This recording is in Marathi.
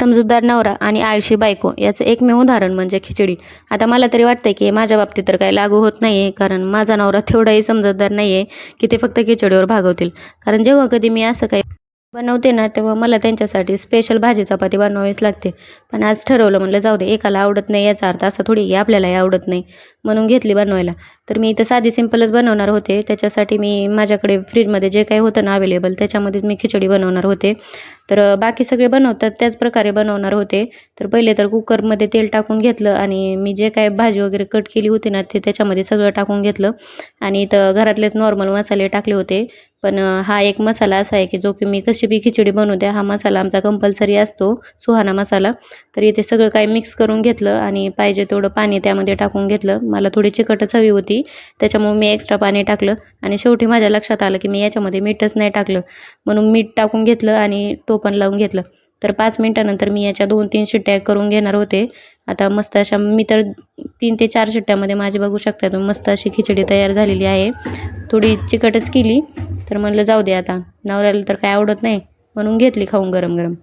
समजूतदार नवरा आणि आळशी बायको याचं एकमेव उदाहरण म्हणजे खिचडी. आता मला तरी वाटतंय की माझ्या बाबतीत तर काही लागू होत नाही आहे, कारण माझा नवरा तेवढाही समजूतदार नाही आहे की ते फक्त खिचडीवर भागवतील. कारण जेव्हा कधी मी असं काही बनवते ना, तेव्हा मला त्यांच्यासाठी स्पेशल भाजी चपाती बनवावीच लागते. पण आज ठरवलं, म्हणलं जाऊ दे, एकाला आवडत नाही याचा अर्थ असा थोडी की आपल्यालाही आवडत नाही, म्हणून घेतली बनवायला. तर मी इथं साधी सिंपलच बनवणार होते. त्याच्यासाठी मी माझ्याकडे फ्रीजमध्ये जे काही होतं ना अवेलेबल, त्याच्यामध्येच मी खिचडी बनवणार होते. तर बाकी सगळे बनवतात त्याच प्रकारे बनवणार होते. तर पहिले तर कुकरमध्ये तेल टाकून घेतलं आणि मी जे काही भाजी वगैरे कट केली होती ना, ते त्याच्यामध्ये सगळं टाकून घेतलं आणि इथं घरातलेच नॉर्मल मसाले टाकले होते. पण हा एक मसाला असा आहे की जो की मी कशी बी खिचडी बनवू द्या, हा मसाला आमचा कंपल्सरी असतो, सुहाना मसाला. तर इथे सगळं काही मिक्स करून घेतलं आणि पाहिजे तेवढं पाणी त्यामध्ये टाकून घेतलं. मला थोडी चिकटच हवी होती, त्याच्यामुळे मी एक्स्ट्रा पाणी टाकलं आणि शेवटी माझ्या लक्षात आलं की मी याच्यामध्ये मीठच नाही टाकलं, म्हणून मीठ टाकून घेतलं आणि टोपण लावून घेतलं. तर 5 मिनिटानंतर मी याच्या 2-3 शिट्ट्या करून घेणार होते. आता मस्त अशा मी तर 3 ते 4 शिट्ट्यामध्ये माझी बघू शकता तुम्ही मस्त अशी खिचडी तयार झालेली आहे. थोडी चिकटच केली, तर म्हणलं जाऊ दे आता, नवऱ्याला तर काय आवडत नाही, म्हणून घेतली खाऊन गरम गरम.